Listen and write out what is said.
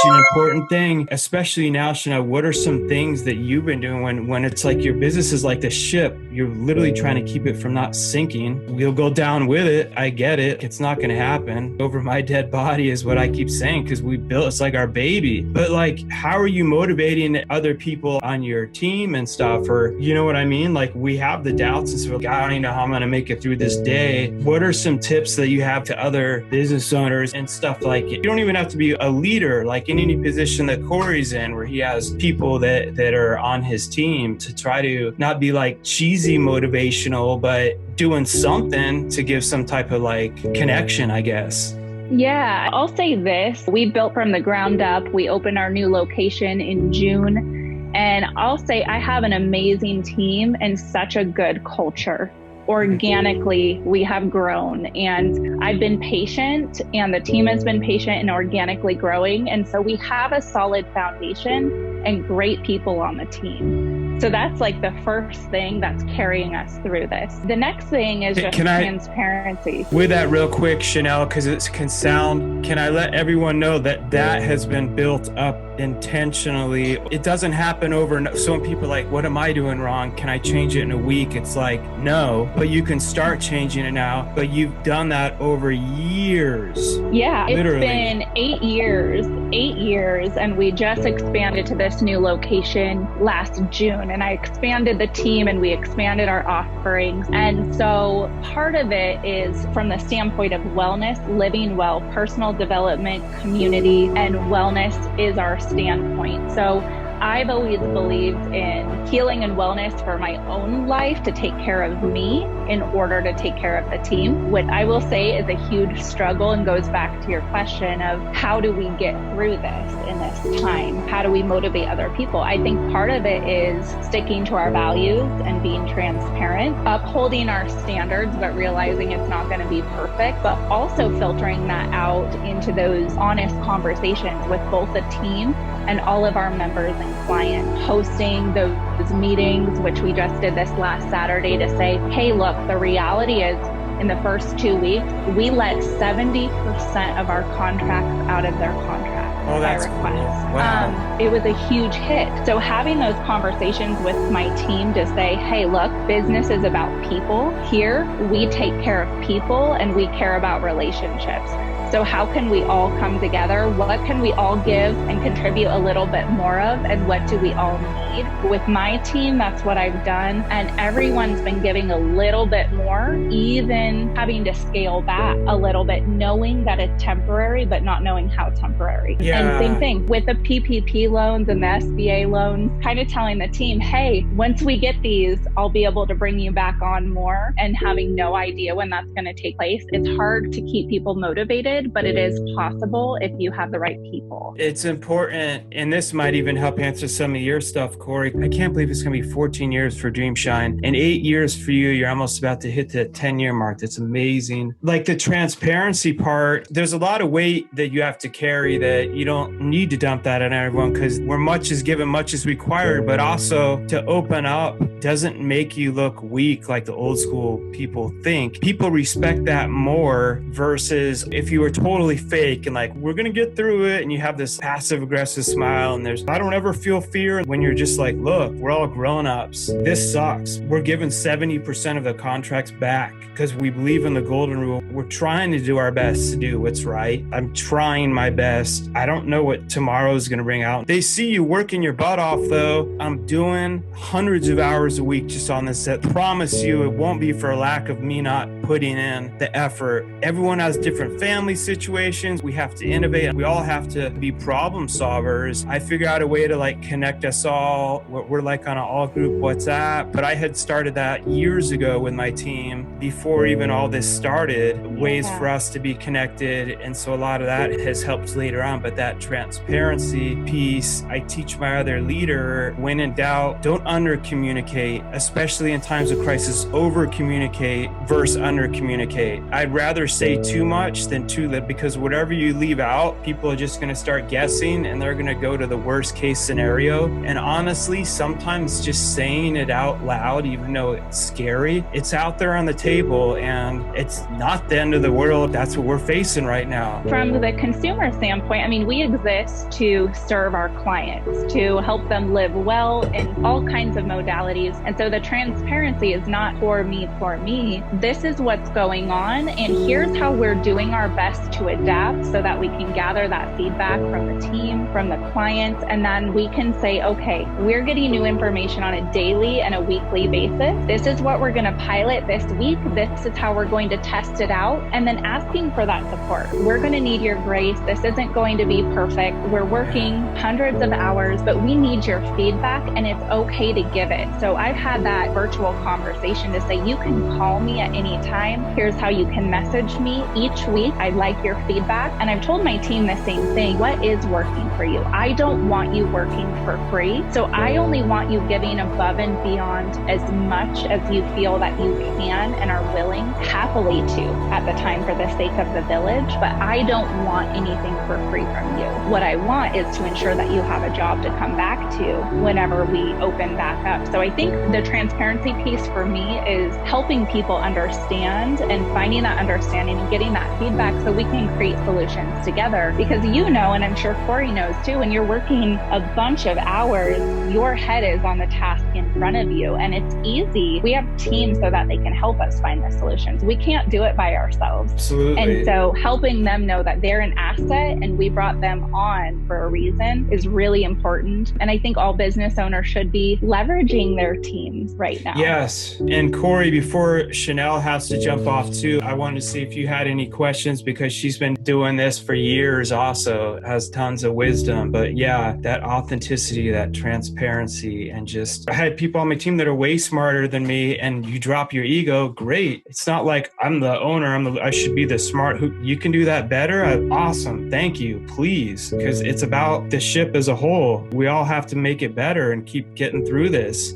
an important thing, especially now, Shana. What are some things that you've been doing when it's like your business is like the ship? You're literally trying to keep it from not sinking. We'll go down with it. I get it. It's not going to happen. Over my dead body is what I keep saying, because we built, it's like our baby. But like, how are you motivating other people on your team and stuff? Or, you know what I mean? Like, we have the doubts and stuff. Like, I don't even know how I'm going to make it through this day. What are some tips that you have to other business owners and stuff like it? You don't even have to be a leader, like in any position that Corey's in, where he has people that are on his team, to try to not be like cheesy motivational, but doing something to give some type of like connection, I guess. Yeah, I'll say this. We built from the ground up. We opened our new location in June. And I'll say I have an amazing team and such a good culture. Organically, we have grown, and I've been patient, and the team has been patient and organically growing. And so we have a solid foundation and great people on the team. So that's like the first thing that's carrying us through this. The next thing is just transparency. With that real quick, Chanel, because it can sound, can I let everyone know that that has been built up intentionally? It doesn't happen overnight. So when people are like, what am I doing wrong? Can I change it in a week? It's like, no, but you can start changing it now. But you've done that over years. Yeah, literally. It's been 8 years, and we just expanded to this new location last June. And I expanded the team and we expanded our offerings. And so part of it is from the standpoint of wellness, living well, personal development, community, and wellness is our standpoint. So I've always believed in healing and wellness for my own life to take care of me in order to take care of the team. What I will say is a huge struggle and goes back to your question of how do we get through this in this time? How do we motivate other people? I think part of it is sticking to our values and being transparent, upholding our standards, but realizing it's not going to be perfect, but also filtering that out into those honest conversations with both the team and all of our members and clients, hosting those meetings, which we just did this last Saturday, to say, hey, look, the reality is in the first 2 weeks, we let 70% of our contracts out of their contract by request. Cool. Wow. It was a huge hit. So having those conversations with my team to say, hey, look, business is about people. Here, we take care of people and we care about relationships. So how can we all come together? What can we all give and contribute a little bit more of? And what do we all need? With my team, that's what I've done. And everyone's been giving a little bit more, even having to scale back a little bit, knowing that it's temporary, but not knowing how temporary. Yeah. And same thing with the PPP loans and the SBA loans, kind of telling the team, hey, once we get these, I'll be able to bring you back on more, and having no idea when that's going to take place. It's hard to keep people motivated, but it is possible if you have the right people. It's important, and this might even help answer some of your stuff, Corey. I can't believe it's going to be 14 years for Dreamshine and 8 years for you. You're almost about to hit the 10-year mark. That's amazing. Like the transparency part, there's a lot of weight that you have to carry that you don't need to dump that on everyone, because where much is given, much is required. But also to open up doesn't make you look weak like the old school people think. People respect that more versus if you were totally fake and like, we're going to get through it, and you have this passive aggressive smile, and I don't ever feel fear when you're just like, look, we're all grown-ups. This sucks. We're giving 70% of the contracts back because we believe in the golden rule. We're trying to do our best to do what's right. I'm trying my best. I don't know what tomorrow is going to bring out. They see you working your butt off though. I'm doing hundreds of hours a week just on this set. Promise you it won't be for lack of me not putting in the effort. Everyone has different family situations. We have to innovate. We all have to be problem solvers. I figure out a way to like connect us all. We're like on an all group WhatsApp, but I had started that years ago with my team before even all this started, ways for us to be connected. And so a lot of that has helped later on, but that transparency piece, I teach my other leader, when in doubt, don't under communicate, especially in times of crisis. Over communicate versus under communicate. I'd rather say too much than too we live, because whatever you leave out, people are just going to start guessing and they're going to go to the worst case scenario. And honestly, sometimes just saying it out loud, even though it's scary, it's out there on the table and it's not the end of the world. That's what we're facing right now. From the consumer standpoint, I mean, we exist to serve our clients, to help them live well in all kinds of modalities. And so the transparency is not for me. This is what's going on, and here's how we're doing our best to adapt so that we can gather that feedback from the team, from the clients, and then we can say, okay, we're getting new information on a daily and a weekly basis. This is what we're going to pilot this week. This is how we're going to test it out, and then asking for that support. We're going to need your grace. This isn't going to be perfect. We're working hundreds of hours, but we need your feedback, and it's okay to give it. So I've had that virtual conversation to say, you can call me at any time. Here's how you can message me each week. I'd like your feedback. And I've told my team the same thing. What is working for you? I don't want you working for free. So I only want you giving above and beyond as much as you feel that you can and are willing happily to at the time for the sake of the village. But I don't want anything for free from you. What I want is to ensure that you have a job to come back to whenever we open back up. So I think the transparency piece for me is helping people understand and finding that understanding and getting that feedback so we can create solutions together. Because you know, and I'm sure Corey knows too, when you're working a bunch of hours, your head is on the task in front of you, and it's easy. We have teams so that they can help us find the solutions. We can't do it by ourselves. Absolutely. And so helping them know that they're an asset and we brought them on for a reason is really important. And I think all business owners should be leveraging their teams right now. Yes. And Corey, before Chanel has to jump off too, I wanted to see if you had any questions, because she's been doing this for years also, has tons of wisdom. But yeah, that authenticity, that transparency, and just, I had people on my team that are way smarter than me, and you drop your ego, great. It's not like I'm the owner, I should be the smart, you can do that better. Awesome. Thank you. Please. Because it's about the ship as a whole. We all have to make it better and keep getting through this.